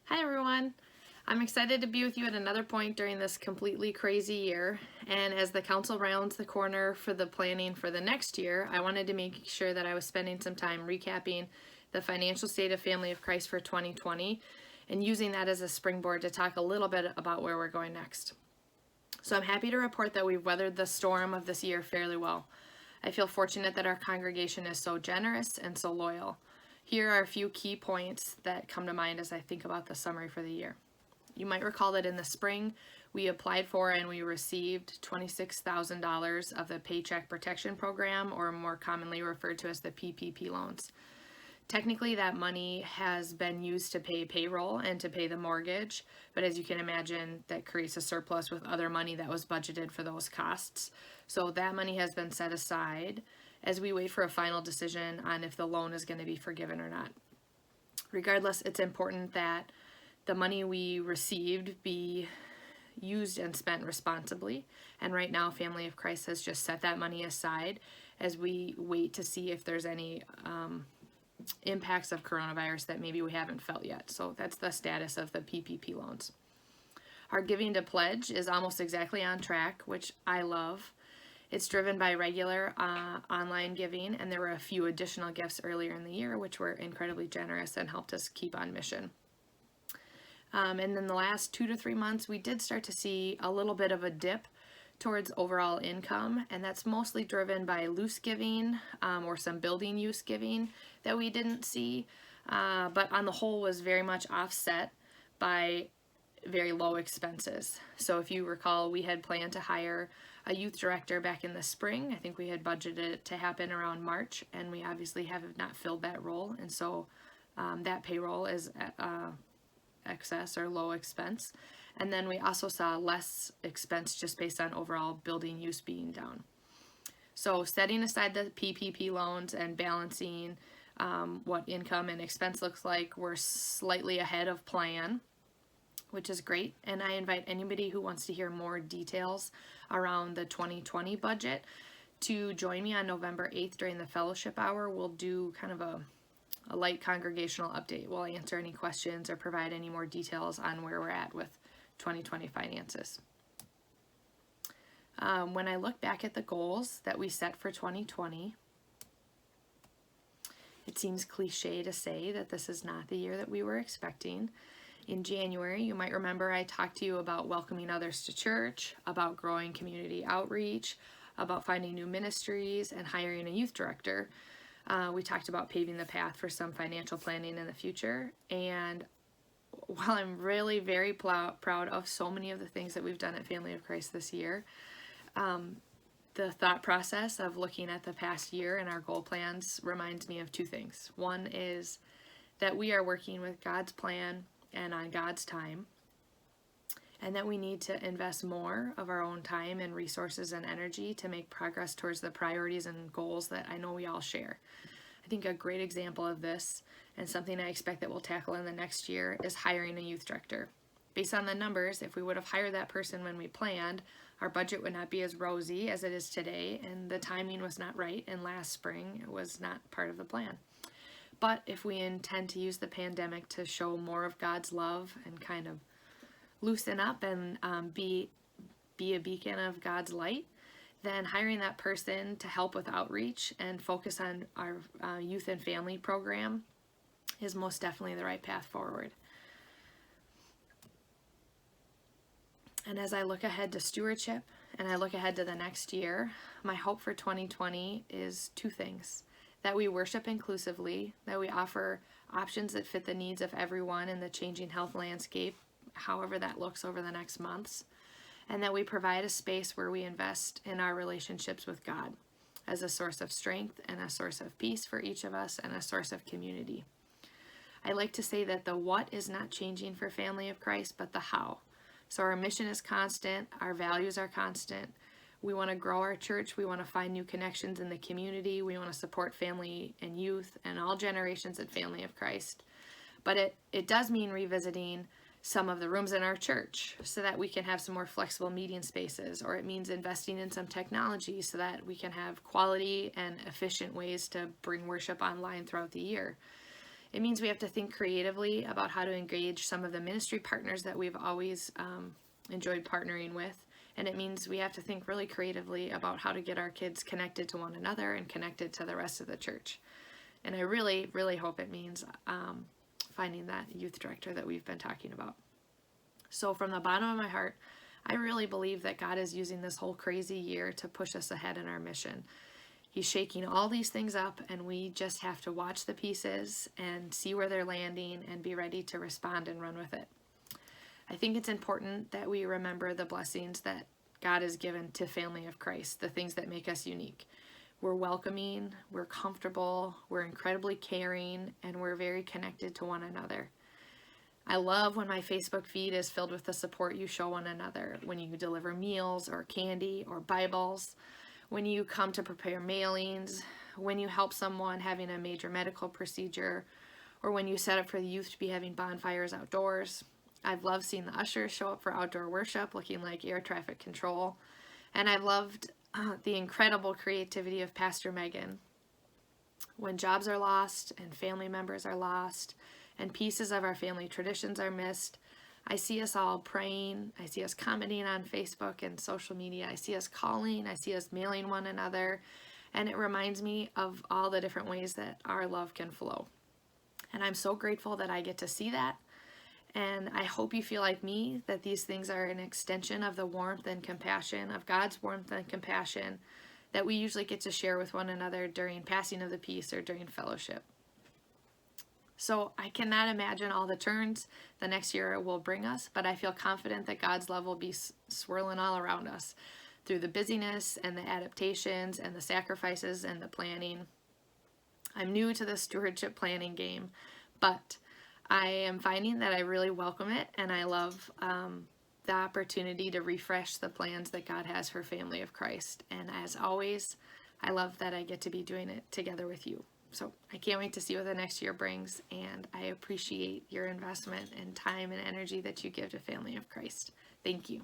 Hi everyone! I'm excited to be with you at another point during this completely crazy year, and as the council rounds the corner for the planning for the next year, I wanted to make sure that I was spending some time recapping the financial state of Family of Christ for 2020 and using that as a springboard to talk a little bit about where we're going next. So I'm happy to report that we've weathered the storm of this year fairly well. I feel fortunate that our congregation is so generous and so loyal. Here are a few key points that come to mind as I think about the summary for the year. You might recall that in the spring, we applied for and we received $26,000 of the Paycheck Protection Program, or more commonly referred to as the PPP loans. Technically, that money has been used to pay payroll and to pay the mortgage, but as you can imagine, that creates a surplus with other money that was budgeted for those costs. So that money has been set aside as we wait for a final decision on if the loan is going to be forgiven or not. Regardless, it's important that the money we received be used and spent responsibly, and right now Family of Christ has just set that money aside as we wait to see if there's any impacts of coronavirus that maybe we haven't felt yet. So that's the status of the PPP loans. Our giving to pledge is almost exactly on track, which I love. It's driven by regular online giving, and there were a few additional gifts earlier in the year which were incredibly generous and helped us keep on mission. And then the last 2 to 3 months, we did start to see a little bit of a dip towards overall income, and that's mostly driven by loose giving or some building use giving that we didn't see, but on the whole was very much offset by very low expenses. So if you recall, we had planned to hire a youth director back in the spring. I think we had budgeted it to happen around March, and we obviously have not filled that role, and so that payroll is excess or low expense. And then we also saw less expense just based on overall building use being down. So setting aside the PPP loans and balancing what income and expense looks like, we're slightly ahead of plan, which is great. And I invite anybody who wants to hear more details around the 2020 budget to join me on November 8th during the fellowship hour. We'll do kind of a light congregational update. We'll answer any questions or provide any more details on where we're at with 2020 finances. When I look back at the goals that we set for 2020, it seems cliche to say that this is not the year that we were expecting. In January, you might remember I talked to you about welcoming others to church, about growing community outreach, about finding new ministries, and hiring a youth director. We talked about paving the path for some financial planning in the future, and while I'm really very proud of so many of the things that we've done at Family of Christ this year, the thought process of looking at the past year and our goal plans reminds me of two things. One is that we are working with God's plan and on God's time, and that we need to invest more of our own time and resources and energy to make progress towards the priorities and goals that I know we all share. I think a great example of this, and something I expect that we'll tackle in the next year, is hiring a youth director. Based on the numbers, if we would have hired that person when we planned, our budget would not be as rosy as it is today, and the timing was not right, and last spring it was not part of the plan. But if we intend to use the pandemic to show more of God's love and kind of loosen up and be a beacon of God's light, then hiring that person to help with outreach and focus on our youth and family program is most definitely the right path forward. And as I look ahead to stewardship and I look ahead to the next year, my hope for 2020 is two things: that we worship inclusively, that we offer options that fit the needs of everyone in the changing health landscape, however that looks over the next months, and that we provide a space where we invest in our relationships with God as a source of strength and a source of peace for each of us and a source of community. I like to say that the what is not changing for Family of Christ, but the how. So our mission is constant, our values are constant. We want to grow our church, we want to find new connections in the community, we want to support family and youth and all generations at Family of Christ. But it does mean revisiting some of the rooms in our church so that we can have some more flexible meeting spaces, or it means investing in some technology so that we can have quality and efficient ways to bring worship online throughout the year. It means we have to think creatively about how to engage some of the ministry partners that we've always enjoyed partnering with. And it means we have to think really creatively about how to get our kids connected to one another and connected to the rest of the church. And I really, really hope it means finding that youth director that we've been talking about. So from the bottom of my heart, I really believe that God is using this whole crazy year to push us ahead in our mission. He's shaking all these things up, and we just have to watch the pieces and see where they're landing and be ready to respond and run with it. I think it's important that we remember the blessings that God has given to Family of Christ, the things that make us unique. We're welcoming, we're comfortable, we're incredibly caring, and we're very connected to one another. I love when my Facebook feed is filled with the support you show one another, when you deliver meals or candy or Bibles, when you come to prepare mailings, when you help someone having a major medical procedure, or when you set up for the youth to be having bonfires outdoors. I've loved seeing the ushers show up for outdoor worship looking like air traffic control. And I've loved the incredible creativity of Pastor Megan. When jobs are lost and family members are lost and pieces of our family traditions are missed, I see us all praying. I see us commenting on Facebook and social media. I see us calling. I see us mailing one another. And it reminds me of all the different ways that our love can flow. And I'm so grateful that I get to see that. And I hope you feel like me, that these things are an extension of the warmth and compassion, of God's warmth and compassion that we usually get to share with one another during passing of the peace or during fellowship. So I cannot imagine all the turns the next year will bring us, but I feel confident that God's love will be swirling all around us through the busyness and the adaptations and the sacrifices and the planning. I'm new to the stewardship planning game, but I am finding that I really welcome it, and I love the opportunity to refresh the plans that God has for Family of Christ. And as always, I love that I get to be doing it together with you. So I can't wait to see what the next year brings, and I appreciate your investment and time and energy that you give to Family of Christ. Thank you.